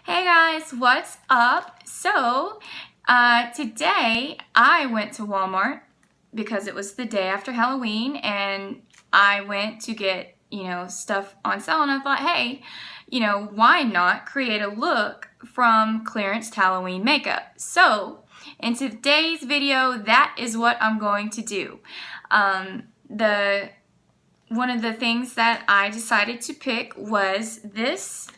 Hey guys, what's up? So, today I went to Walmart because it was the day after Halloween and I went to get, stuff on sale, and I thought, hey, why not create a look from clearance Halloween makeup? So, in today's video, that is what I'm going to do. One of the things that I decided to pick was this.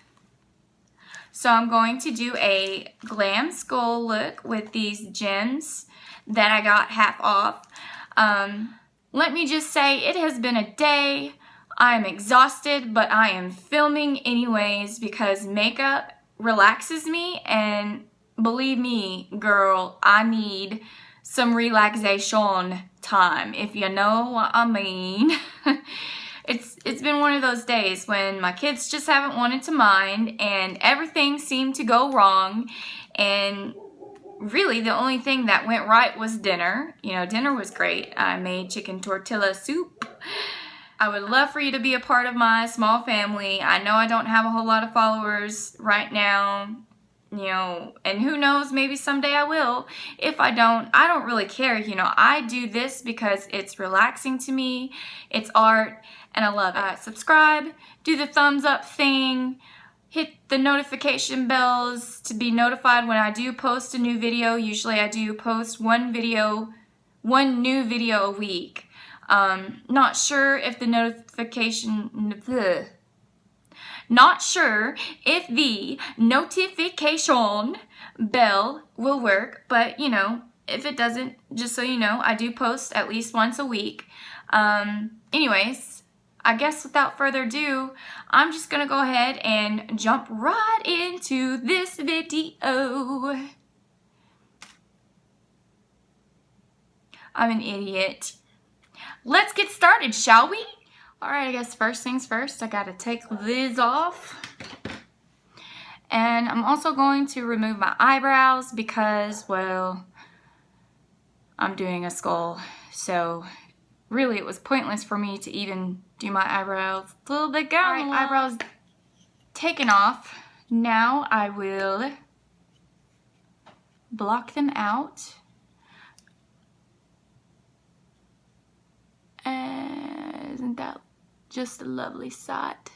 So I'm going to do a glam skull look with these gems that I got half off. Let me just say, it has been a day. I am exhausted, but I am filming anyways because makeup relaxes me, and believe me, girl, I need some relaxation time, if you know what I mean. It's been one of those days when my kids just haven't wanted to mind and everything seemed to go wrong, and really the only thing that went right was dinner. Dinner was great. I made chicken tortilla soup. I would love for you to be a part of my small family. I know I don't have a whole lot of followers right now, and who knows, maybe someday I will. If I don't really care. I do this because it's relaxing to me, it's art, and I love it. Subscribe, do the thumbs up thing, hit the notification bells to be notified when I do post a new video. Usually I do post one new video a week. Not sure if the notification bell will work, but if it doesn't, just so you know, I do post at least once a week. Anyways, I guess without further ado, I'm just gonna go ahead and jump right into this video. I'm an idiot. Let's get started, shall we? Alright, I guess first things first, I gotta take these off. And I'm also going to remove my eyebrows because, well, I'm doing a skull. So really it was pointless for me to even do my eyebrows. A little bit gone. Alright, eyebrows taken off. Now I will block them out. And isn't that just a lovely sight?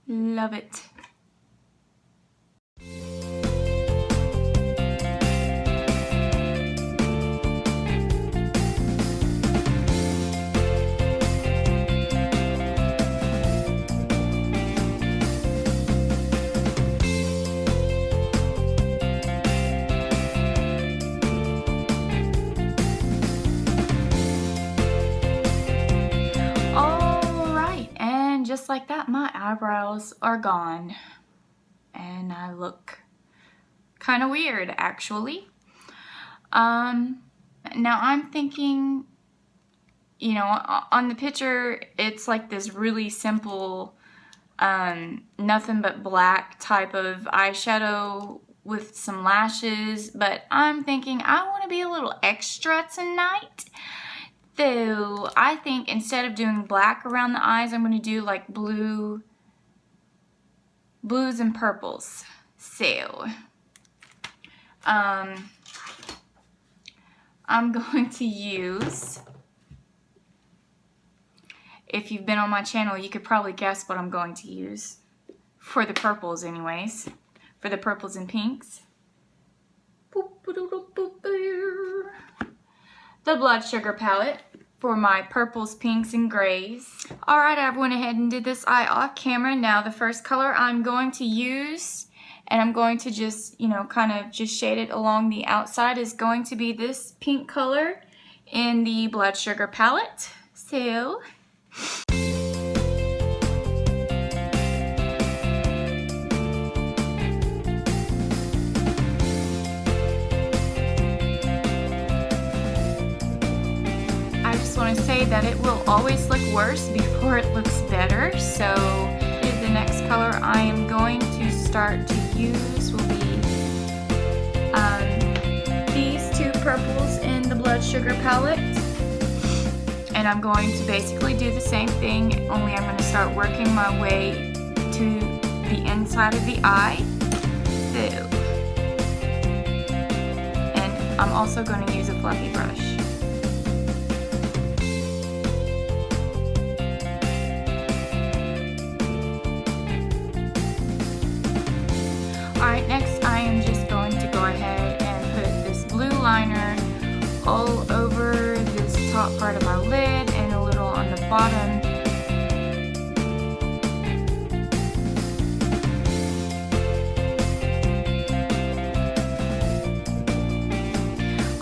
Love it. Just like that, my eyebrows are gone and I look kind of weird, actually. Now I'm thinking, on the picture it's like this really simple nothing but black type of eyeshadow with some lashes, but I'm thinking I want to be a little extra tonight. So I think instead of doing black around the eyes, I'm going to do like blues and purples. So I'm going to use, if you've been on my channel, you could probably guess what I'm going to use for the purples anyways, for the purples and pinks. The Blood Sugar palette for my purples, pinks, and grays. Alright, I went ahead and did this eye off camera. Now the first color I'm going to use, and I'm going to just, kind of just shade it along the outside, is going to be this pink color in the Blood Sugar palette. So I want to say that it will always look worse before it looks better. So the next color I am going to start to use will be these two purples in the Blood Sugar palette. And I'm going to basically do the same thing, only I'm going to start working my way to the inside of the eye. And I'm also going to use a fluffy brush. Alright, next I am just going to go ahead and put this blue liner all over this top part of my lid and a little on the bottom.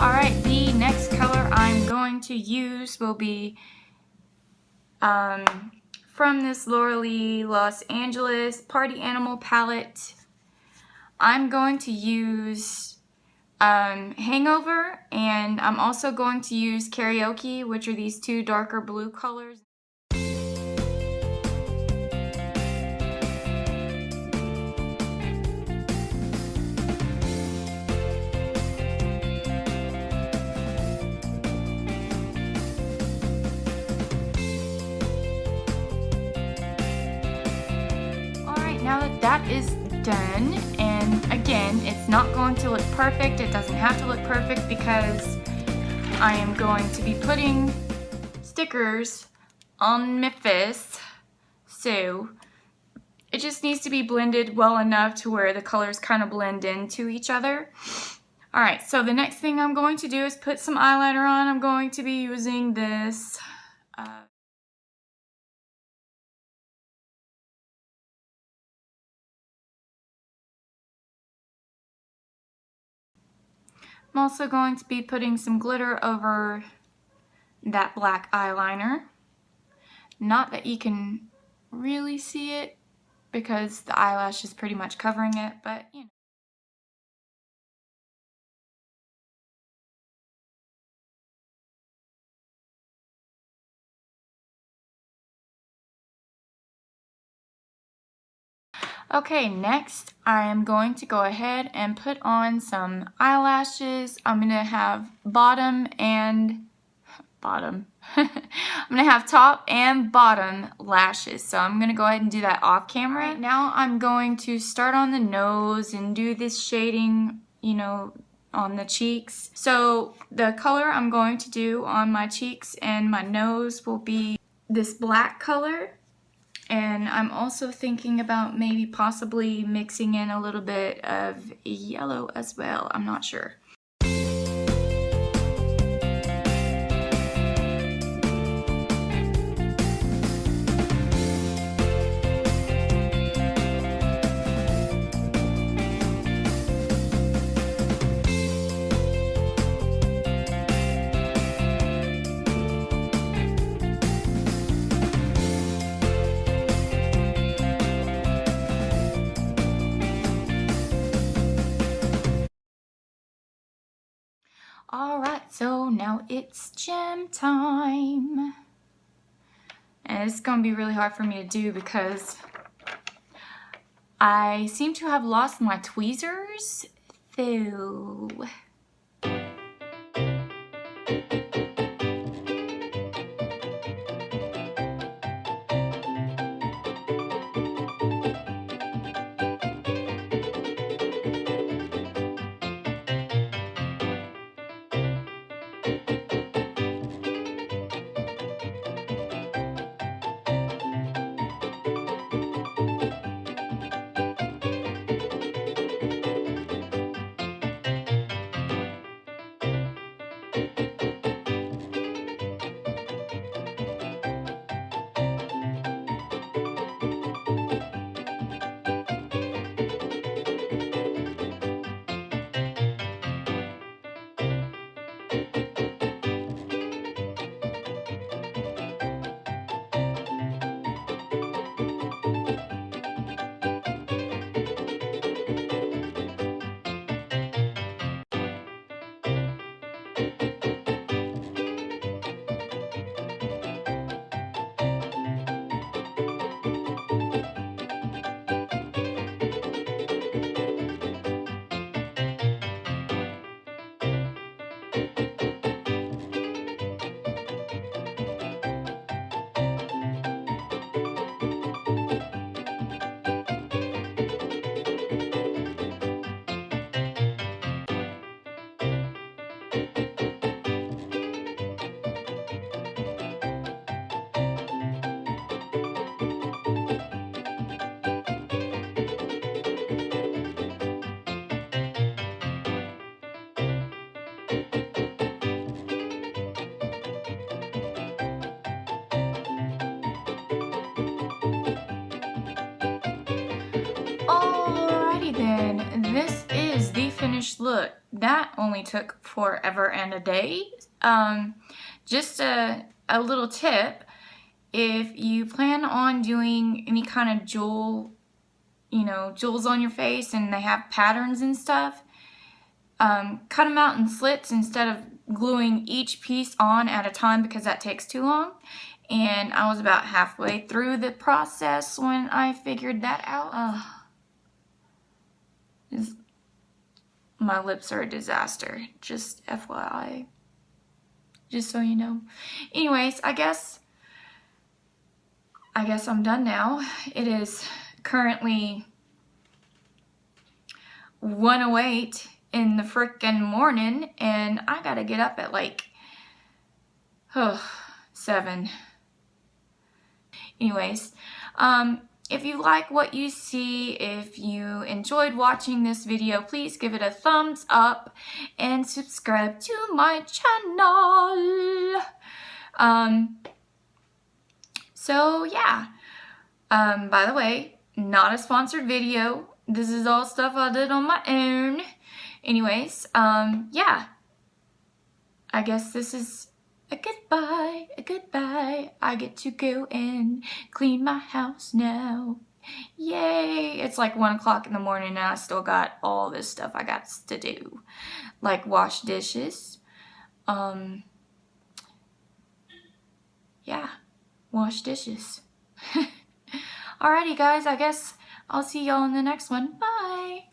Alright, the next color I'm going to use will be from this Laura Lee Los Angeles Party Animal palette. I'm going to use Hangover, and I'm also going to use Karaoke, which are these two darker blue colors. Alright, now that that is done, and again, it's not going to look perfect. It doesn't have to look perfect because I am going to be putting stickers on my fist, so it just needs to be blended well enough to where the colors kind of blend into each other. Alright, so the next thing I'm going to do is put some eyeliner on. I'm going to be using this I'm also going to be putting some glitter over that black eyeliner. Not that you can really see it because the eyelash is pretty much covering it, but you know. Okay, next I am going to go ahead and put on some eyelashes. I'm going to have I'm going to have top and bottom lashes. So I'm going to go ahead and do that off camera. Right, now I'm going to start on the nose and do this shading, you know, on the cheeks. So the color I'm going to do on my cheeks and my nose will be this black color. And I'm also thinking about maybe possibly mixing in a little bit of yellow as well. I'm not sure. Alright, so now it's gem time. And it's going to be really hard for me to do because I seem to have lost my tweezers. So that only took forever and a day. Just a little tip, if you plan on doing any kind of jewels on your face and they have patterns and stuff, cut them out in slits instead of gluing each piece on at a time, because that takes too long. And I was about halfway through the process when I figured that out. My lips are a disaster, just FYI, just so you know. Anyways, I guess I'm done now. It is currently 1:08 in the frickin' morning, and I gotta get up at like 7. Anyways, if you like what you see, if you enjoyed watching this video, please give it a thumbs up and subscribe to my channel. So yeah, by the way, not a sponsored video. This is all stuff I did on my own. Anyways, yeah, I guess this is a goodbye, a goodbye. I get to go and clean my house now. Yay! It's like 1 o'clock in the morning and I still got all this stuff I got to do. Like wash dishes. Yeah, wash dishes. Alrighty guys, I guess I'll see y'all in the next one. Bye!